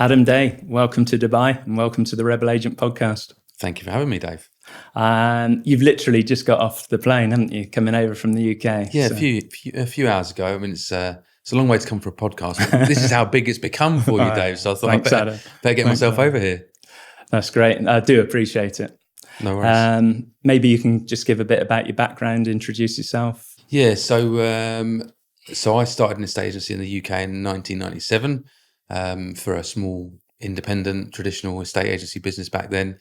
Adam Day, welcome to Dubai and welcome to the Rebel Agent podcast. Thank you for having me, Dave. You've literally just got off the plane, haven't you, coming over from the UK? Yeah, so. a few hours ago. I mean, it's a long way to come for a podcast. But this is how big it's become for you, Dave. So I thought I better get myself over here. That's great. I do appreciate it. No worries. Maybe you can just give a bit about your background, introduce yourself. Yeah, so I started an estate agency in the UK in 1997 for a small independent traditional estate agency business back then.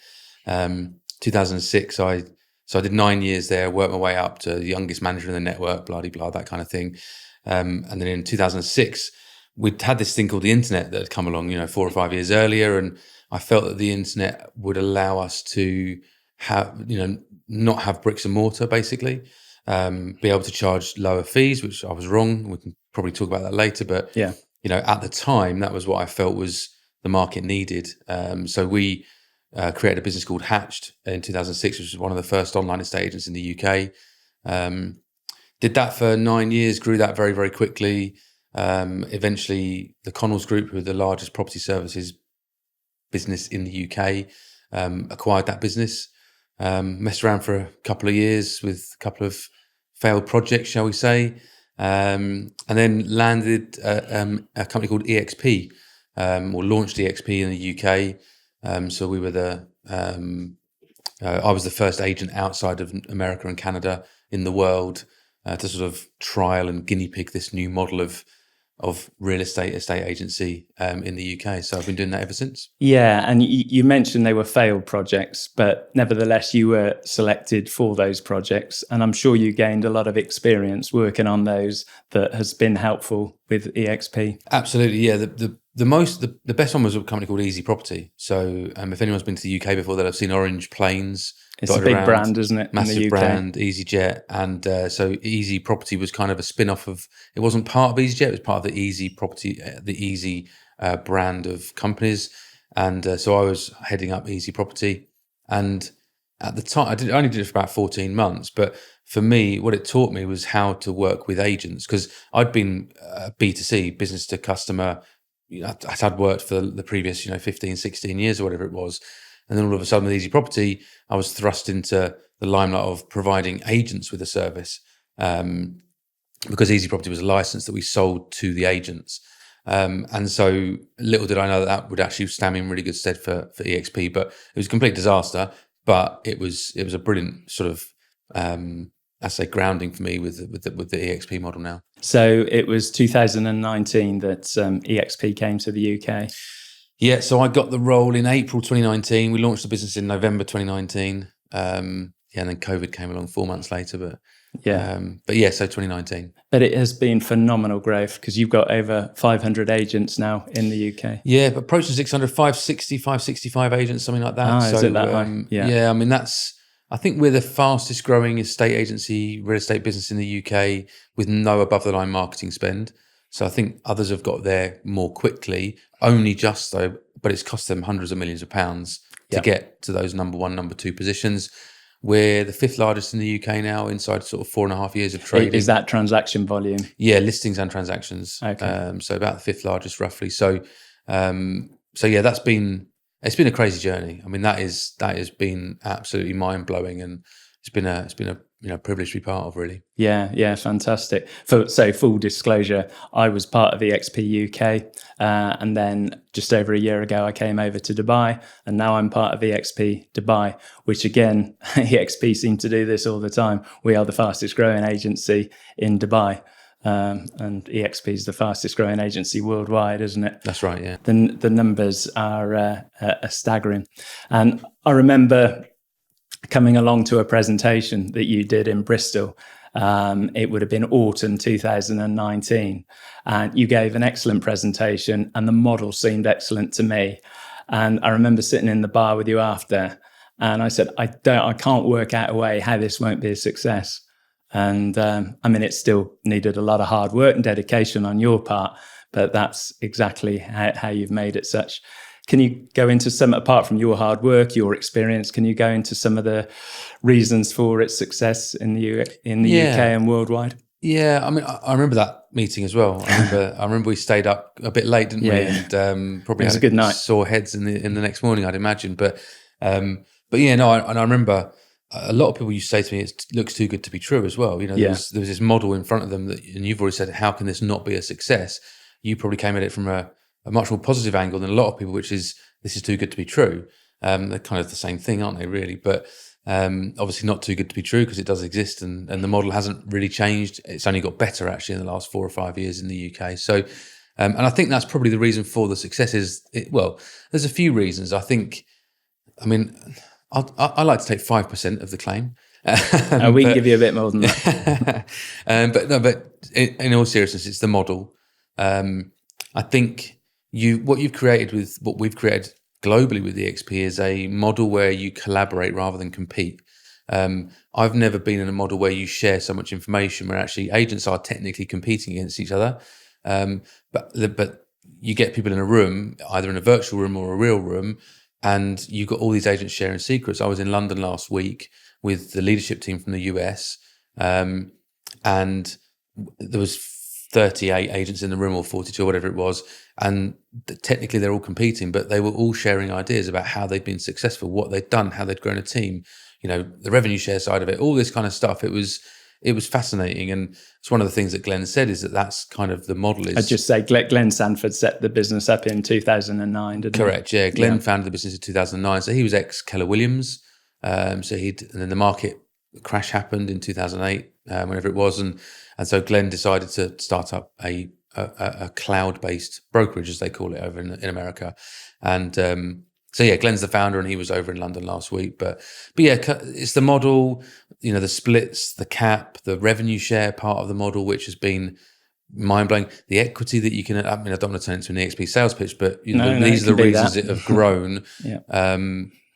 2006, I did 9 years there, worked my way up to the youngest manager in the network, blah, blah, blah, that kind of thing. And then in 2006, we'd had this thing called the internet that had come along, 4 or 5 years earlier. And I felt that the internet would allow us to have, not have bricks and mortar, basically, be able to charge lower fees, which I was wrong. We can probably talk about that later. But, yeah, at the time, that was what I felt was the market needed. So we created a business called Hatched in 2006, which was one of the first online estate agents in the UK. Did that for 9 years, grew that very, very quickly. Eventually, the Connells Group, who are the largest property services business in the UK, acquired that business. Messed around for a couple of years with a couple of failed projects, shall we say, and then landed a company called eXp, or launched eXp in the UK. So we were I was the first agent outside of America and Canada in the world to sort of trial and guinea pig this new model of real estate agency in the UK. So I've been doing that ever since. Yeah, and you mentioned they were failed projects, but nevertheless you were selected for those projects, and I'm sure you gained a lot of experience working on those that has been helpful with eXp. Absolutely, yeah. The best one was a company called Easy Property. So if anyone's been to the UK before, they'll have seen orange planes. It's a big brand, isn't it? Massive in the UK. brand, EasyJet. And so Easy Property was kind of a spin-off of, it wasn't part of EasyJet, it was part of the Easy Property, the Easy brand of companies. And so I was heading up Easy Property. And at the time, I only did it for about 14 months. But for me, what it taught me was how to work with agents, because I'd been B2C, business to customer. I'd worked for the previous, 15, 16 years or whatever it was. And then all of a sudden with Easy Property, I was thrust into the limelight of providing agents with a service, because Easy Property was a license that we sold to the agents. And so little did I know that would actually stand me in really good stead for eXp, but it was a complete disaster. But it was a brilliant sort of, I say, grounding for me with the eXp model now. So it was 2019 that eXp came to the UK. Yeah, so I got the role in April 2019. We launched the business in November 2019. And then COVID came along 4 months later. But so 2019. But it has been phenomenal growth because you've got over 500 agents now in the UK. Yeah, but approaching 600, 560, 565 agents, something like that. So, is it that high? Yeah, I mean, I think we're the fastest growing estate agency, real estate business in the UK with no above the line marketing spend. So I think others have got there more quickly, only just though, but it's cost them hundreds of millions of pounds to get to those number one, number two positions. We're the fifth largest in the UK now, inside sort of 4.5 years of trading. Is that transaction volume? Yeah, listings and transactions. Okay. So about the fifth largest roughly. So yeah, it's been a crazy journey. I mean, that has been absolutely mind blowing, and it's been a privilege to be part of, really. Yeah, fantastic. So full disclosure, I was part of eXp UK, and then just over a year ago, I came over to Dubai, and now I'm part of eXp Dubai, which again, eXp seem to do this all the time. We are the fastest growing agency in Dubai. And eXp is the fastest growing agency worldwide, isn't it? That's right, yeah. The numbers are staggering. And I remember coming along to a presentation that you did in Bristol. It would have been autumn 2019. And you gave an excellent presentation and the model seemed excellent to me. And I remember sitting in the bar with you after, and I said, I can't work out a way how this won't be a success. And it still needed a lot of hard work and dedication on your part, but that's exactly how you've made it such. Can you go into some, apart from your hard work, your experience, can you go into some of the reasons for its success in the UK and worldwide? Yeah, I mean, I remember that meeting as well. I remember we stayed up a bit late, didn't we? Yeah. And probably It was had a good night. sore heads in the next morning, I'd imagine. But yeah, no, I remember a lot of people used to say to me, "It looks too good to be true" as well. You know, Yeah. there was this model in front of them and you've already said, "How can this not be a success?" You probably came at it from a much more positive angle than a lot of people, which is this is too good to be true. They're kind of the same thing, aren't they? Really, but. Obviously not too good to be true because it does exist and the model hasn't really changed. It's only got better actually in the last 4 or 5 years in the UK. So, and I think that's probably the reason for the success is, well, there's a few reasons. I mean, I like to take 5% of the claim. We can give you a bit more than that. But in all seriousness, it's the model. I think what you've created with what we've created globally with eXp is a model where you collaborate rather than compete. I've never been in a model where you share so much information where actually agents are technically competing against each other. But you get people in a room, either in a virtual room or a real room, and you've got all these agents sharing secrets. I was in London last week with the leadership team from the US, and there was 38 agents in the room or 42 or whatever it was. And technically they're all competing, but they were all sharing ideas about how they'd been successful, what they'd done, how they'd grown a team, you know, the revenue share side of it, all this kind of stuff. It was fascinating. And it's one of the things that Glenn said is that's kind of the model is. I'd just say Glenn Sanford set the business up in 2009, didn't Correct. He? Yeah. Glenn founded the business in 2009. So he was ex-Keller Williams. And then the market crash happened in 2008, whenever it was. And so Glenn decided to start up a cloud-based brokerage, as they call it over in America. And so yeah, Glenn's the founder, and he was over in London last week. But yeah, it's the model, you know, the splits, the cap, the revenue share part of the model, which has been mind-blowing. The equity that you can, I mean, I don't want to turn it into an eXp sales pitch, but you know, these are the reasons it have grown. Yeah.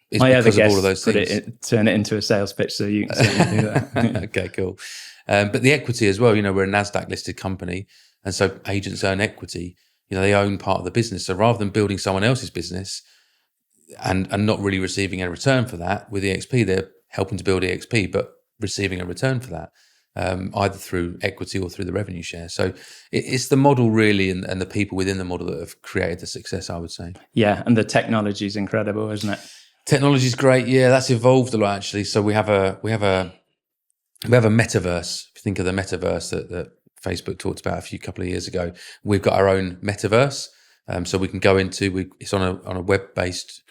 Is My because other of all of those things. Turn it into a sales pitch, so you can certainly do that. Okay, cool. But the equity as well, you know, we're a NASDAQ listed company. And so agents own equity, you know, they own part of the business. So rather than building someone else's business and not really receiving a return for that with eXp, they're helping to build eXp, but receiving a return for that, either through equity or through the revenue share. So it's the model really and the people within the model that have created the success, I would say. Yeah, and the technology is incredible, isn't it? Technology is great. Yeah, that's evolved a lot actually. So we have a metaverse. If you think of the metaverse that Facebook talked about a couple of years ago, we've got our own metaverse. So we can go into it's on a web-based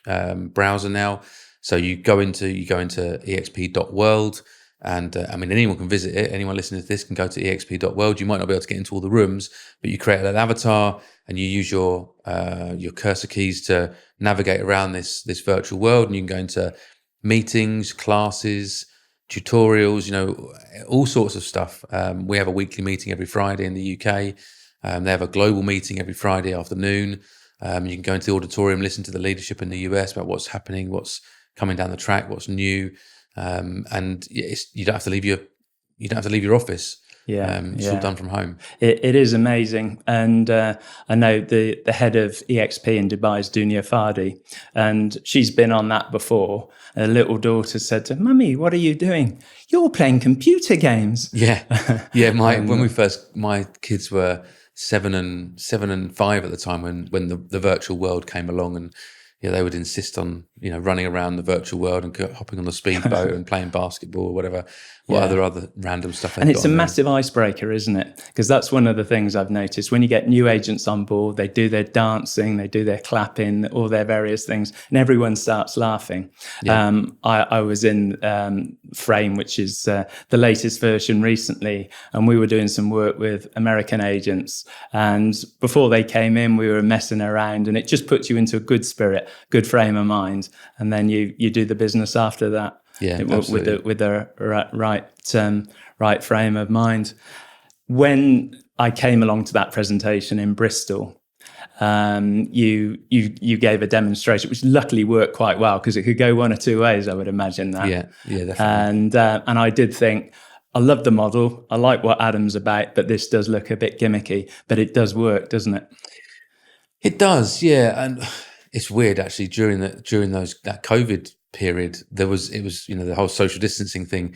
browser now. So you go into exp.world, and I mean anyone can visit it. Anyone listening to this can go to exp.world. You might not be able to get into all the rooms, but you create an avatar and you use your cursor keys to navigate around this virtual world, and you can go into meetings, classes, tutorials, you know, all sorts of stuff. We have a weekly meeting every Friday in the UK. They have a global meeting every Friday afternoon. You can go into the auditorium, listen to the leadership in the US about what's happening, what's coming down the track, what's new, and you don't have to leave your office. Yeah, it's all done from home. It is amazing, and I know the head of eXp in Dubai is Dunia Fadi, and she's been on that before. Her little daughter said to her, "Mummy, what are you doing? You're playing computer games." Yeah. My kids were 7 and 5 at the time when the virtual world came along, and yeah, they would insist on, you know, running around the virtual world and hopping on the speedboat and playing basketball or whatever, other random stuff. And it's a massive icebreaker, isn't it? Because that's one of the things I've noticed. When you get new agents on board, they do their dancing, they do their clapping, all their various things, and everyone starts laughing. Yeah. I was in Frame, which is the latest version recently, and we were doing some work with American agents. And before they came in, we were messing around, and it just puts you into a good spirit, good frame of mind, and then you do the business after that. Yeah, with the right frame of mind. When I came along to that presentation in Bristol, you gave a demonstration, which luckily worked quite well because it could go one or two ways. I would imagine that. Yeah, definitely. And I did think, I love the model. I like what Adam's about, but this does look a bit gimmicky. But it does work, doesn't it? It does, yeah. And it's weird actually. During that COVID period, it was, you know, the whole social distancing thing.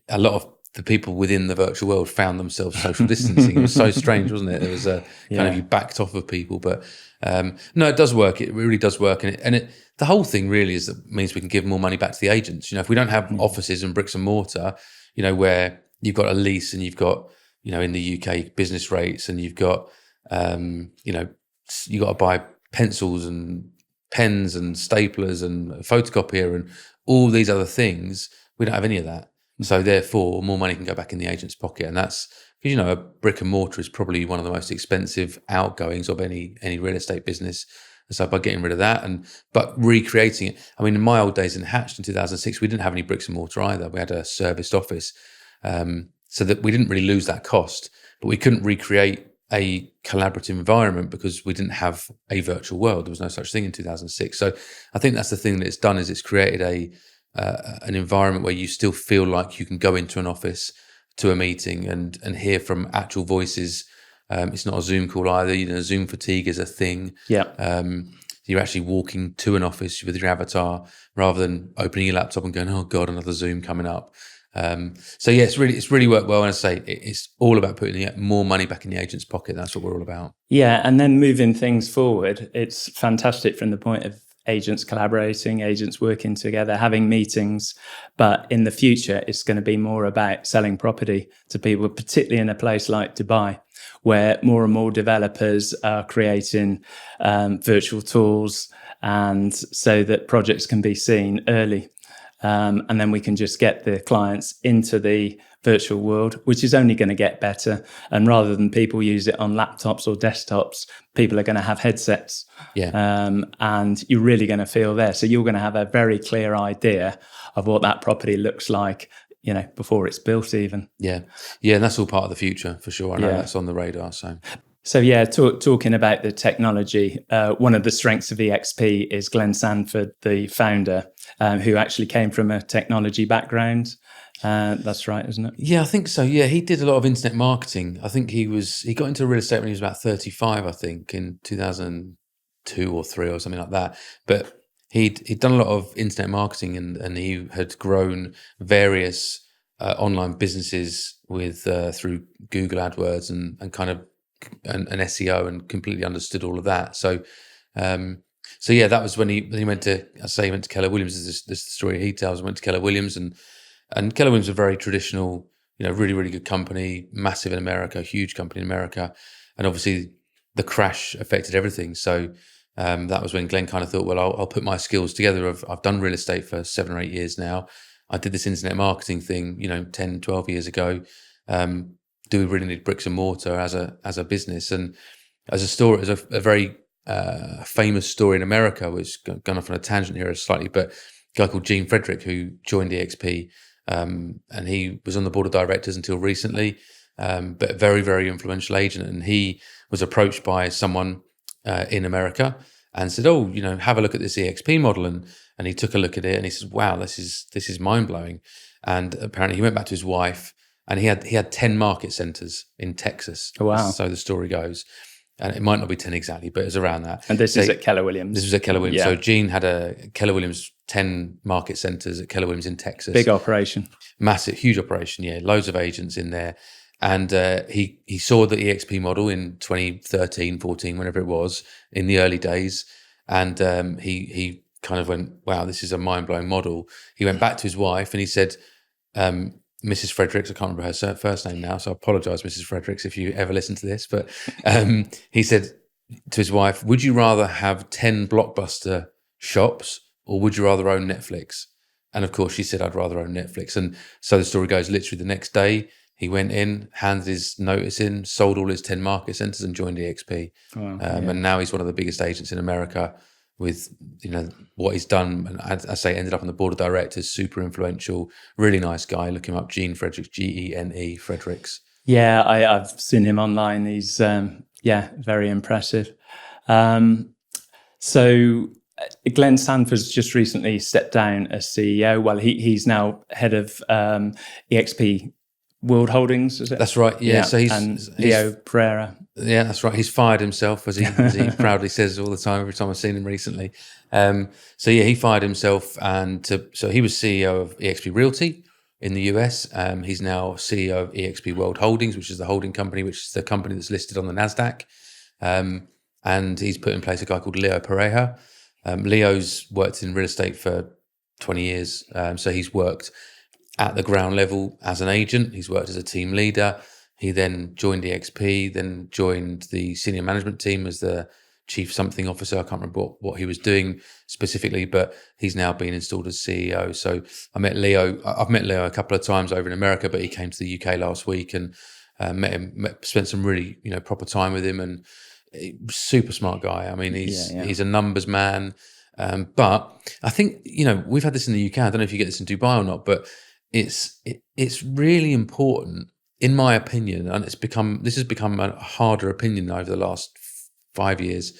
A lot of the people within the virtual world found themselves social distancing. It was so strange, wasn't it? There was a kind of, you backed off of people, but no, it does work. It really does work, and the whole thing really means we can give more money back to the agents. If we don't have offices and bricks and mortar, where you've got a lease and you've got, in the UK business rates, and you've got, you got to buy pencils and pens and staplers and a photocopier and all these other things. We don't have any of that. So therefore, more money can go back in the agent's pocket. And that's because, a brick and mortar is probably one of the most expensive outgoings of any real estate business. And so by getting rid of that but recreating it, I mean, in my old days in Hatched in 2006, we didn't have any bricks and mortar either. We had a serviced office. So that we didn't really lose that cost, but we couldn't recreate a collaborative environment because we didn't have a virtual world. There was no such thing in 2006. So I think that's the thing that it's done, is it's created an environment where you still feel like you can go into an office, to a meeting, and hear from actual voices. It's not a Zoom call either. Zoom fatigue is a thing. Yeah. You're actually walking to an office with your avatar rather than opening your laptop and going, oh God, another Zoom coming up. So yeah, it's really worked well. And I say it's all about putting more money back in the agent's pocket. That's what we're all about. Yeah, and then moving things forward, it's fantastic from the point of agents collaborating, agents working together, having meetings. But in the future, it's going to be more about selling property to people, particularly in a place like Dubai, where more and more developers are creating virtual tours, and so that projects can be seen early. And then we can just get the clients into the virtual world, which is only going to get better. And rather than people use it on laptops or desktops, people are going to have headsets. And you're really going to feel there. So you're going to have a very clear idea of what that property looks like, before it's built even. Yeah. And that's all part of the future for sure. I know that's on the radar. So yeah, talking about the technology, one of the strengths of eXp is Glenn Sanford, the founder, who actually came from a technology background. That's right, isn't it? Yeah, I think so. Yeah, he did a lot of internet marketing. I think he got into real estate when he was about 35, I think, in 2002 or 3 or something like that. But he'd done a lot of internet marketing, and he had grown various online businesses with through Google AdWords and kind of and SEO, and completely understood all of that. So yeah, that was when he went to, he went to Keller Williams. This is the story he tells. Went to Keller Williams, and Keller Williams is a very traditional, really, really good company, massive in America, huge company in America. And obviously the crash affected everything. So that was when Glenn kind of thought, well, I'll put my skills together. I've done real estate for 7 or 8 years now. I did this internet marketing thing, 10, 12 years ago. Do we really need bricks and mortar as a business? And as a story, as a very famous story in America, which gone off on a tangent here slightly, but a guy called Frederick, who joined eXp, and he was on the board of directors until recently, but a very, very influential agent. And he was approached by someone in America and said, "Oh, have a look at this eXp model." And he took a look at it, and he said, "Wow, this is mind blowing." And apparently, he went back to his wife. And he had 10 market centers in Texas. Oh, wow. So the story goes. And it might not be 10 exactly, but it's around that. And this is at Keller Williams. This was at Keller Williams. Yeah. So Gene had a Keller Williams 10 market centers at Keller Williams in Texas. Big operation. Massive, huge operation, yeah. Loads of agents in there. And he saw the eXp model in 2013, 14, whenever it was, in the early days. And he kind of went, wow, this is a mind-blowing model. He went back to his wife and he said, Mrs. Fredericks, I can't remember her first name now, so I apologise, Mrs. Fredericks, if you ever listen to this. But he said to his wife, would you rather have 10 Blockbuster shops or would you rather own Netflix? And of course, she said, I'd rather own Netflix. And so the story goes, literally the next day, he went in, handed his notice in, sold all his 10 market centres and joined eXp. Wow, and now he's one of the biggest agents in America with, what he's done. And I say ended up on the board of directors, super influential, really nice guy. Look him up, Gene Fredericks, Gene Fredericks. Yeah, I've seen him online. He's, very impressive. So Glenn Sanford's just recently stepped down as CEO. Well, he's now head of eXp World Holdings, is it? That's right. Yeah. So he's Leo Pereira. Yeah, that's right. He's fired himself, as he proudly says all the time. Every time I've seen him recently. He fired himself, and so he was CEO of eXp Realty, in the US. He's now CEO of eXp World Holdings, which is the holding company, which is the company that's listed on the NASDAQ. And he's put in place a guy called Leo Pareja. Leo's worked in real estate for 20 years. So he's worked at the ground level as an agent. He's worked as a team leader. He then joined eXp, then joined the senior management team as the chief something officer. I can't remember what he was doing specifically, but he's now been installed as CEO. So I've met Leo a couple of times over in America, but he came to the UK last week and met him, spent some really, proper time with him, and super smart guy. I mean, he's a numbers man. But I think, we've had this in the UK. I don't know if you get this in Dubai or not, but it's really important, in my opinion, and this has become a harder opinion over the last 5 years,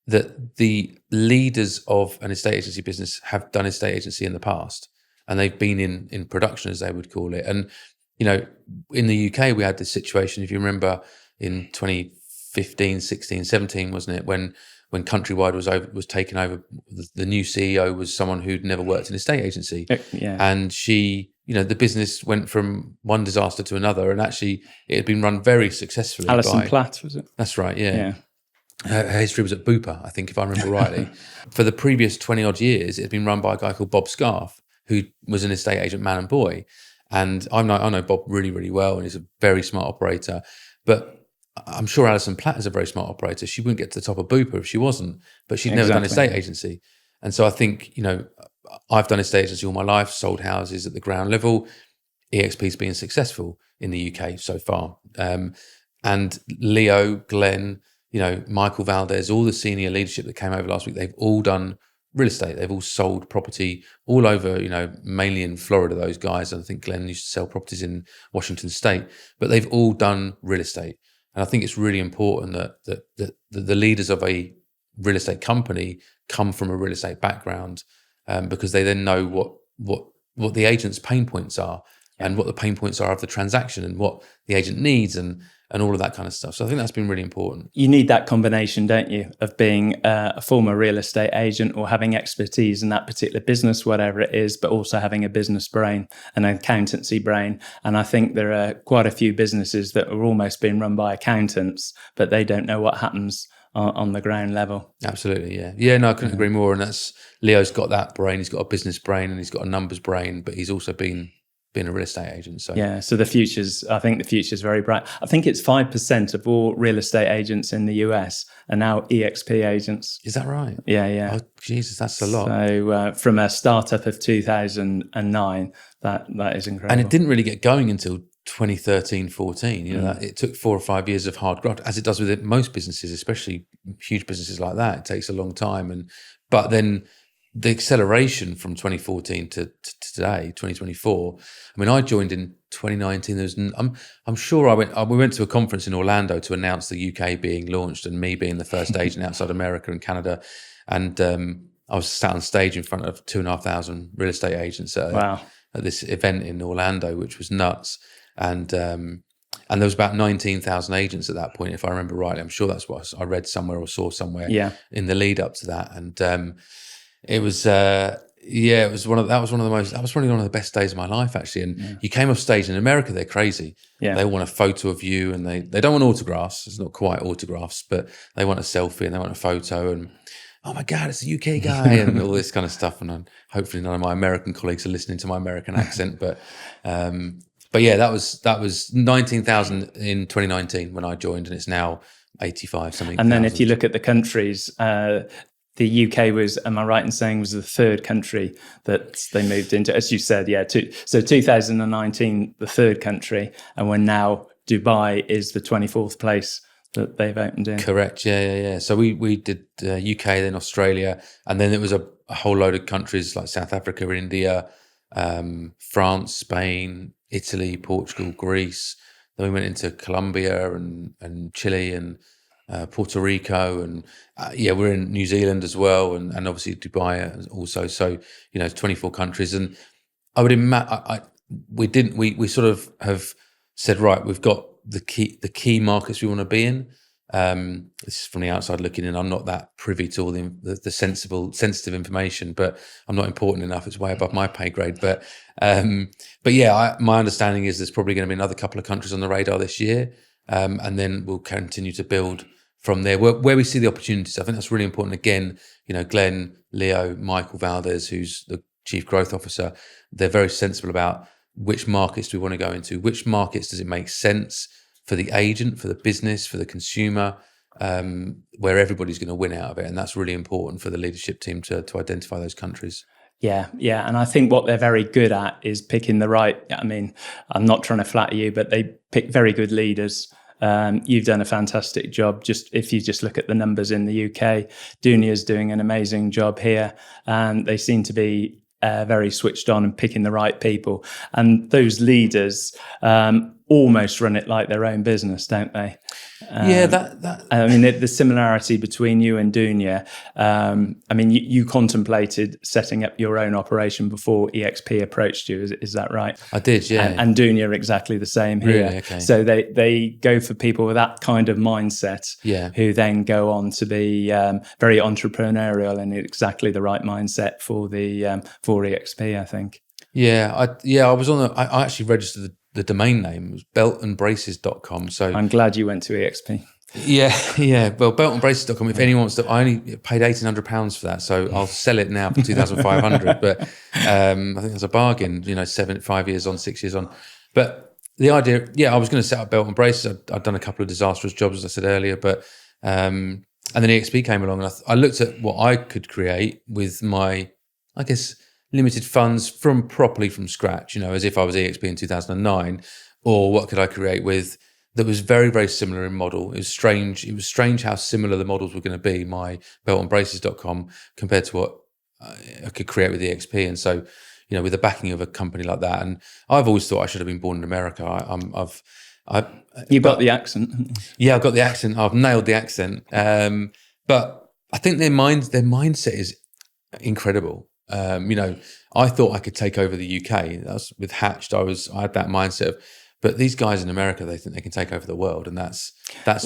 that the leaders of an estate agency business have done estate agency in the past, and they've been in production, as they would call it. And in the UK, we had this situation, if you remember, in 2015, 16, 17, wasn't it, when Countrywide was taken over. The new CEO was someone who'd never worked in an estate agency, and she, the business went from one disaster to another, and actually it had been run very successfully. Alison Platt, was it? That's right, yeah. Her history was at Bupa, I think, if I remember rightly. For the previous 20 odd years, it had been run by a guy called Bob Scarf, who was an estate agent, man and boy. And I know Bob really, really well, and he's a very smart operator. But I'm sure Alison Platt is a very smart operator. She wouldn't get to the top of Bupa if she wasn't, but she'd never done estate agency. And so I think, I've done estate agency all my life, sold houses at the ground level. eXp's been successful in the UK so far. And Leo, Glenn, Michael Valdez, all the senior leadership that came over last week, they've all done real estate. They've all sold property all over, mainly in Florida, those guys. And I think Glenn used to sell properties in Washington State, but they've all done real estate. And I think it's really important that the leaders of a real estate company come from a real estate background, because they then know what the agent's pain points are, and what the pain points are of the transaction, and what the agent needs, and all of that kind of stuff. So I think that's been really important. You need that combination, don't you, of being a former real estate agent or having expertise in that particular business, whatever it is, but also having a business brain, an accountancy brain. And I think there are quite a few businesses that are almost being run by accountants, but they don't know what happens on the ground level. Absolutely, yeah. Yeah, no, I couldn't agree more. And that's, Leo's got that brain. He's got a business brain, and he's got a numbers brain, but he's also been a real estate agent. So so I think the future's very bright. I think it's 5% of all real estate agents in the US are now eXp agents. Is that right? Yeah. Oh, Jesus, that's a lot. So from a startup of 2009, that is incredible. And it didn't really get going until 2013, 14. It took 4 or 5 years of hard graft, as it does with most businesses, especially huge businesses like that. It takes a long time. But then the acceleration from 2014 to today, 2024. I mean, I joined in 2019. I'm sure we went to a conference in Orlando to announce the UK being launched, and me being the first agent outside America and Canada. And I was sat on stage in front of 2,500 real estate agents at this event in Orlando, which was nuts. And there was about 19,000 agents at that point, if I remember rightly. I'm sure that's what I read somewhere or saw somewhere in the lead up to that. And it was it was that was probably one of the best days of my life, actually. And you came off stage in America, they're crazy. They want a photo of you, and they don't want autographs. It's not quite autographs, but they want a selfie and they want a photo, and oh my God, it's a UK guy, and all this kind of stuff. And hopefully none of my American colleagues are listening to my American accent, but yeah, that was 19,000 in 2019 when I joined, and it's now 85 something. And then if you look at the countries, the UK was, am I right in saying, was the third country that they moved into? As you said, so 2019, the third country, and when now Dubai is the 24th place that they've opened in. Correct, yeah. So we did UK, then Australia, and then it was a whole load of countries like South Africa, India, France, Spain, Italy, Portugal, Greece. Then we went into Colombia and Chile and Puerto Rico, and we're in New Zealand as well, and obviously Dubai also. So 24 countries, and I would imagine we sort of have said, right, we've got the key markets we want to be in, This is from the outside looking in. I'm not that privy to all the sensitive information, but I'm not important enough. It's way above my pay grade. But yeah, my understanding is there's probably going to be another couple of countries on the radar this year, and then we'll continue to build from there where we see the opportunities. I think that's really important. Again, Glenn, Leo, Michael Valdez, who's the Chief Growth Officer, they're very sensible about which markets do we want to go into, which markets does it make sense for the agent, for the business, for the consumer, where everybody's going to win out of it. And that's really important for the leadership team to identify those countries. Yeah. And I think what they're very good at is picking the right, I mean, I'm not trying to flatter you, but they pick very good leaders. You've done a fantastic job. If you just look at the numbers in the UK, Dunia's doing an amazing job here, and they seem to be very switched on and picking the right people. And those leaders almost run it like their own business, don't they? I mean, the similarity between you and Dunia. I mean, you contemplated setting up your own operation before eXp approached you. Is that right? I did, yeah. And Dunia are exactly the same here. Really? Okay. So they go for people with that kind of mindset, who then go on to be very entrepreneurial and exactly the right mindset for eXp, I think. I was on I actually registered the domain name. It was beltandbraces.com. So I'm glad you went to eXp. Yeah. Well, beltandbraces.com. If anyone wants to, I only paid £1,800 for that, so I'll sell it now for 2,500. But I think that's a bargain. 5 years on, 6 years on. But the idea, I was going to set up Belt and Braces. I'd done a couple of disastrous jobs, as I said earlier, but and then eXp came along, and I looked at what I could create with my, I guess, limited funds properly from scratch, as if I was eXp in 2009, or what could I create with that was very, very similar in model. It was strange how similar the models were going to be, my beltandbraces.com compared to what I could create with eXp. And so, with the backing of a company like that, and I've always thought I should have been born in America. You've got the accent. Yeah, I've got the accent. I've nailed the accent. But I think their mindset is incredible. I thought I could take over the UK. That was with Hatched. I had that mindset but these guys in America, they think they can take over the world, and that's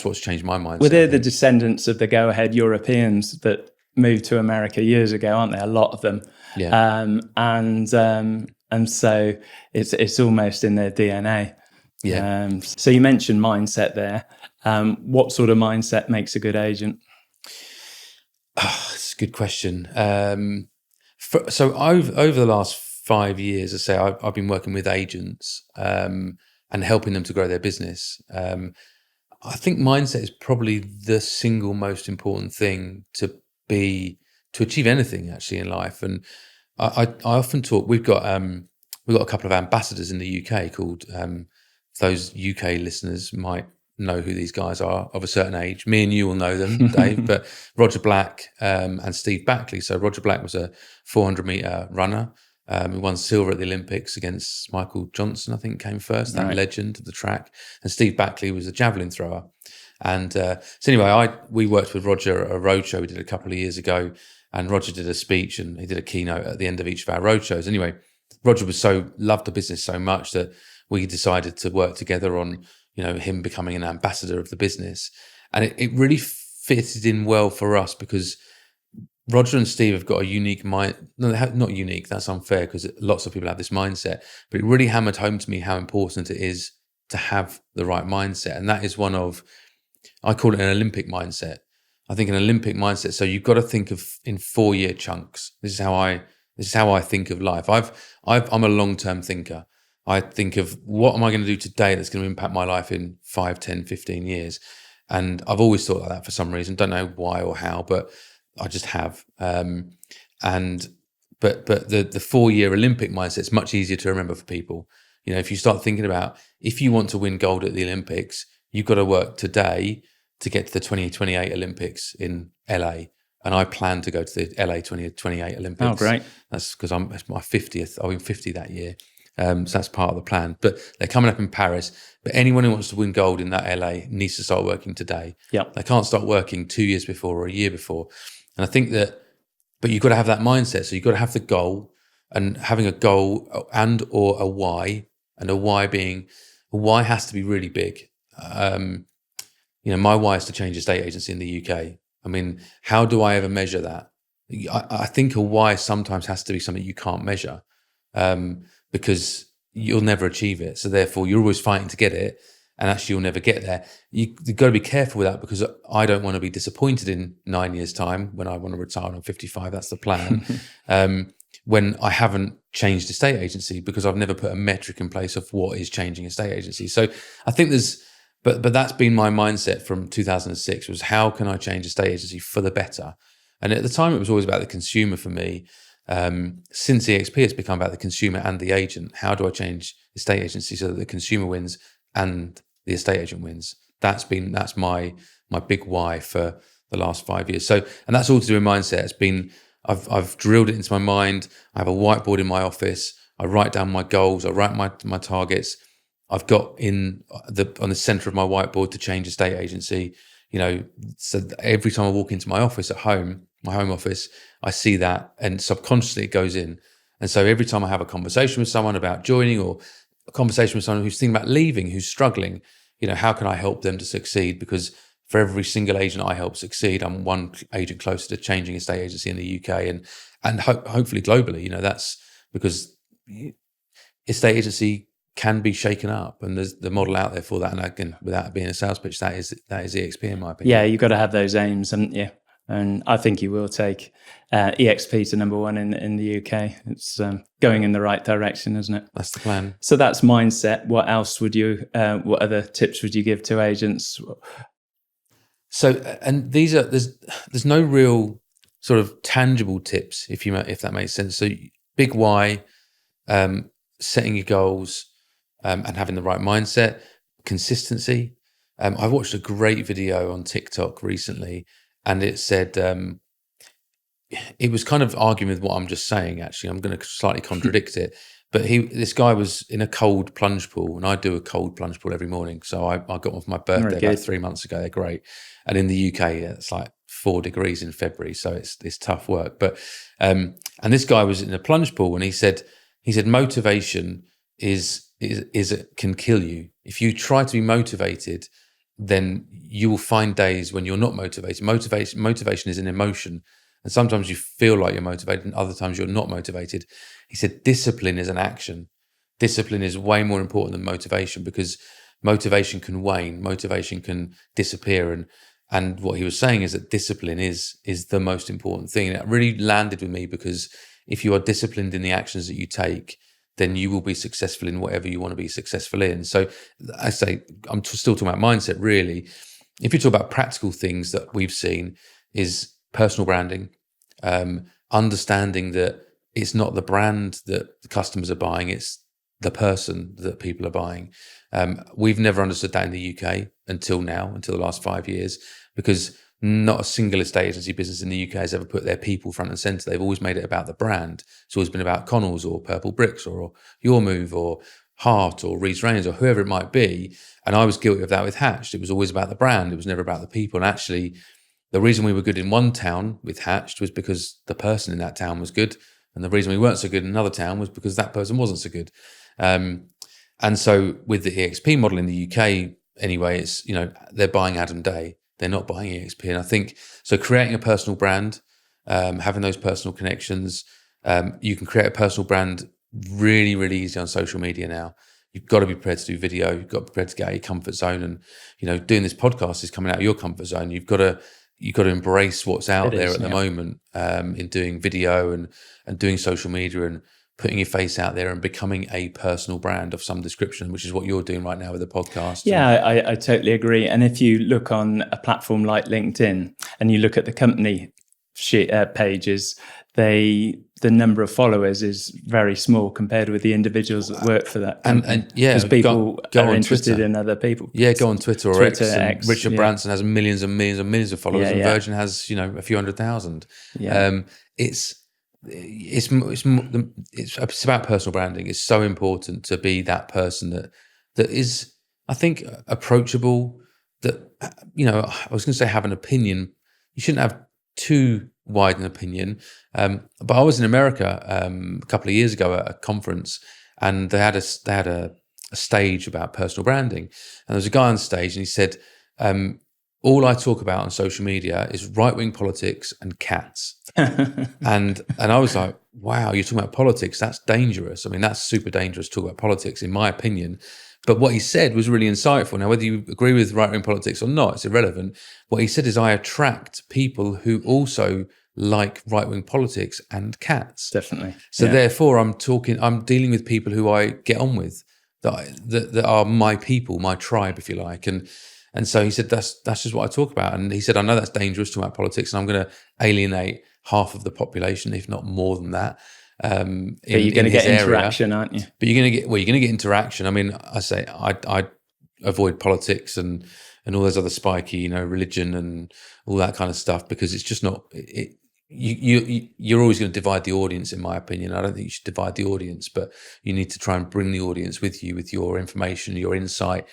what's changed my mindset. Well, they're the descendants of the go-ahead Europeans that moved to America years ago, aren't they? A lot of them. Yeah. And so it's almost in their DNA. Yeah. So you mentioned mindset there. What sort of mindset makes a good agent? It's a good question. So over the last 5 years, I say I've been working with agents and helping them to grow their business. I think mindset is probably the single most important thing to achieve anything actually in life. And I often talk. We've got a couple of ambassadors in the UK called. Those UK listeners might know who these guys are of a certain age. Me and you will know them, Dave, but Roger Black and Steve Backley. So Roger Black was a 400-meter runner. He won silver at the Olympics against Michael Johnson, I think, came first, that legend of the track. And Steve Backley was a javelin thrower. And so anyway, we worked with Roger at a roadshow we did a couple of years ago, and Roger did a speech and he did a keynote at the end of each of our roadshows. Anyway, Roger loved the business so much that we decided to work together on, him becoming an ambassador of the business. And it really fitted in well for us because Roger and Steve have got a unique mind. No, not unique. That's unfair because lots of people have this mindset. But it really hammered home to me how important it is to have the right mindset. And that is one of, I call it an Olympic mindset. I think an Olympic mindset. So you've got to think of in 4-year chunks. This is how I think of life. I'm a long-term thinker. I think of what am I going to do today that's going to impact my life in 5, 10, 15 years. And I've always thought like that for some reason. Don't know why or how, but I just have. But the 4-year Olympic mindset is much easier to remember for people. If you start thinking about if you want to win gold at the Olympics, you've got to work today to get to the 2028 Olympics in LA. And I plan to go to the LA 2028 Olympics. Oh, great. That's because it's my 50th. I'll be 50 that year. So that's part of the plan. But they're coming up in Paris. But anyone who wants to win gold in that LA needs to start working today. Yeah. They can't start working 2 years before or a year before. And I think but you've got to have that mindset. So you've got to have the goal, and having a goal and or a why, and a why has to be really big. my why is to change estate agency in the UK. I mean, how do I ever measure that? I think a why sometimes has to be something you can't measure, because you'll never achieve it. So therefore, you're always fighting to get it, and actually you'll never get there. You've got to be careful with that, because I don't want to be disappointed in 9 years' time when I want to retire when I'm 55. That's the plan. When I haven't changed estate agency, because I've never put a metric in place of what is changing estate agency. So I think but that's been my mindset from 2006, was how can I change estate agency for the better? And at the time, it was always about the consumer for me. Since eXp, it's become about the consumer and the agent. How do I change estate agency so that the consumer wins and the estate agent wins? That's my big why for the last 5 years. So, and that's all to do with mindset. It's been, I've drilled it into my mind. I have a whiteboard in my office. I write down my goals. I write my targets. I've got on the center of my whiteboard to change estate agency. So every time I walk into my office at home, my home office, I see that, and subconsciously it goes in. And so every time I have a conversation with someone about joining, or a conversation with someone who's thinking about leaving, who's struggling, how can I help them to succeed? Because for every single agent I help succeed, I'm one agent closer to changing estate agency in the UK and hopefully globally. That's because estate agency can be shaken up, and there's the model out there for that. And again, without being a sales pitch, that is eXp in my opinion. Yeah, you've got to have those aims, haven't you? And I think you will take eXp to number one in the UK. It's going in the right direction, isn't it? That's the plan. So that's mindset. What else would you? What other tips would you give to agents? So, and there's no real sort of tangible tips, if that makes sense. So, big why, setting your goals, and having the right mindset, consistency. I watched a great video on TikTok recently, and it said, it was kind of arguing with what I'm just saying. Actually, I'm going to slightly contradict it. But this guy was in a cold plunge pool, and I do a cold plunge pool every morning. So I got one for my birthday about 3 months ago. They're great. And in the UK, it's like 4 degrees in February, so it's tough work. But and this guy was in a plunge pool, and he said motivation can kill you. If you try to be motivated, then you will find days when you're not motivated. Motivation is an emotion. And sometimes you feel like you're motivated, and other times you're not motivated. He said discipline is an action. Discipline is way more important than motivation, because motivation can wane, motivation can disappear. And what he was saying is that discipline is the most important thing. And it really landed with me, because if you are disciplined in the actions that you take, then you will be successful in whatever you want to be successful in. So I say, I'm still talking about mindset, really. If you talk about practical things that we've seen, is personal branding, understanding that it's not the brand that the customers are buying, it's the person that people are buying. We've never understood that in the UK until the last 5 years, because not a single estate agency business in the UK has ever put their people front and centre. They've always made it about the brand. It's always been about Connells or Purple Bricks or Your Move or Hart or Rees Rains or whoever it might be. And I was guilty of that with Hatched. It was always about the brand. It was never about the people. And actually, the reason we were good in one town with Hatched was because the person in that town was good. And the reason we weren't so good in another town was because that person wasn't so good. And so with the eXp model in the UK, anyway, it's, they're buying Adam Day. They're not buying eXp. And I think, so creating a personal brand, having those personal connections, you can create a personal brand really, really easy on social media now. You've got to be prepared to do video. You've got to be prepared to get out of your comfort zone. And, doing this podcast is coming out of your comfort zone. You've got to embrace what's out there at the moment, in doing video and doing social media and putting your face out there and becoming a personal brand of some description, which is what you're doing right now with the podcast. Yeah, I totally agree. And if you look on a platform like LinkedIn and you look at the company pages, the number of followers is very small compared with the individuals that work for that company. And because people are interested Twitter. In other people. Yeah, go on Twitter or X. Richard Branson has millions and millions and millions of followers, and Virgin has a few 100,000. Yeah. It's about personal branding. It's so important to be that person that is, I think, approachable. That I was going to say have an opinion. You shouldn't have too wide an opinion. But I was in America a couple of years ago at a conference, and they had a stage about personal branding, and there was a guy on stage, and he said, all I talk about on social media is right-wing politics and cats. and I was like, wow, you're talking about politics. That's dangerous. I mean, that's super dangerous to talk about politics, in my opinion. But what he said was really insightful. Now, whether you agree with right-wing politics or not, it's irrelevant. What he said is, I attract people who also like right-wing politics and cats. Definitely. So therefore, I'm dealing with people who I get on with, that are my people, my tribe, if you like. And so he said, that's just what I talk about. And he said, I know that's dangerous to talk about politics, and I'm going to alienate half of the population, if not more than that. But you're going to get interaction, aren't you? But you're going to get interaction. I mean, I say I avoid politics and all those other spiky, religion and all that kind of stuff, because it's just not. You're always going to divide the audience, in my opinion. I don't think you should divide the audience, but you need to try and bring the audience with you, with your information, your insight.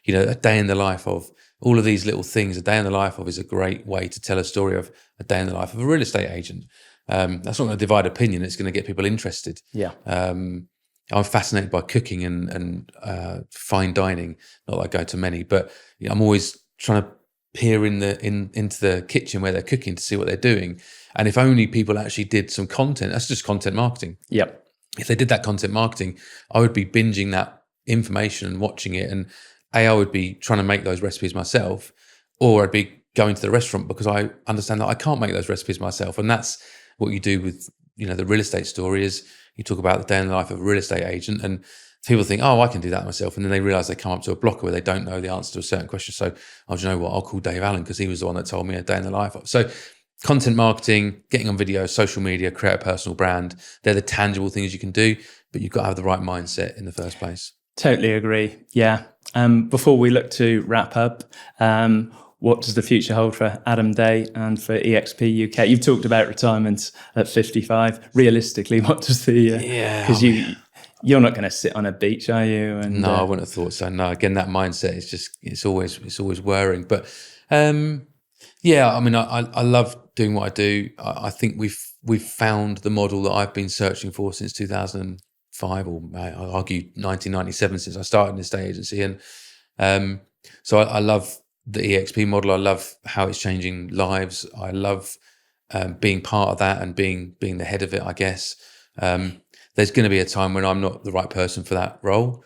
A day in the life of all of these little things. A day in the life of is a great way to tell a story of a day in the life of a real estate agent. That's not going to divide opinion. It's going to get people interested. Yeah. I'm fascinated by cooking and fine dining. Not that I go to many, but I'm always trying to peer into the kitchen where they're cooking to see what they're doing. And if only people actually did some content, that's just content marketing. Yep. If they did that content marketing, I would be binging that information and watching it. And I would be trying to make those recipes myself, or I'd be going to the restaurant because I understand that I can't make those recipes myself. And that's what you do with, the real estate story, is you talk about the day in the life of a real estate agent, and people think, oh, I can do that myself. And then they realize they come up to a blocker where they don't know the answer to a certain question. So, oh, do you know what? I'll call Dave Allen because he was the one that told me a day in the life of. So content marketing, getting on video, social media, create a personal brand. They're the tangible things you can do, but you've got to have the right mindset in the first place. Totally agree. Yeah. Before we look to wrap up, what does the future hold for Adam Day and for eXp UK? You've talked about retirement at 55. Realistically, what does the... Because you're not going to sit on a beach, are you? And, no, I wouldn't have thought so. No, again, that mindset is just, it's always worrying. But I mean, I love doing what I do. I think we've found the model that I've been searching for since 2005, or I'll argue 1997, since I started an estate agency. And so I love the eXp model. I love how it's changing lives. I love being part of that and being the head of it, I guess. There's going to be a time when I'm not the right person for that role,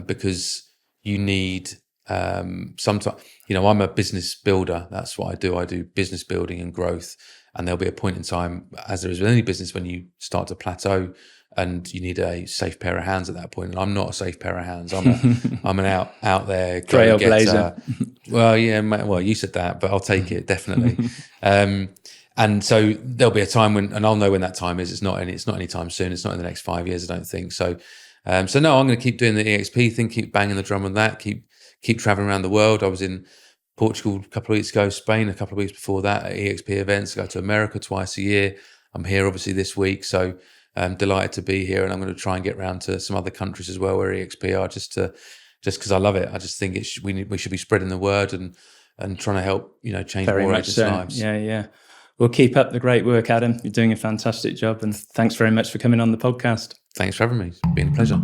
because you need sometimes, I'm a business builder. That's what I do. I do business building and growth. And there'll be a point in time, as there is with any business, when you start to plateau and you need a safe pair of hands at that point. And I'm not a safe pair of hands. I'm an out there trailblazer. Well, yeah, well, you said that, but I'll take it, definitely. And so there'll be a time when, and I'll know when that time is. It's not any time soon. It's not in the next 5 years, I don't think. So no, I'm going to keep doing the eXp thing, keep banging the drum on that, keep traveling around the world. I was in Portugal a couple of weeks ago, Spain a couple of weeks before that at eXp events. I go to America twice a year. I'm here obviously this week, so I'm delighted to be here, and I'm going to try and get around to some other countries as well where eXp are, just because I love it. I just think we should be spreading the word and trying to help change Very more much agents' so. lives. Yeah. Well, keep up the great work, Adam. You're doing a fantastic job, and thanks very much for coming on the podcast. Thanks for having me. It's been a pleasure.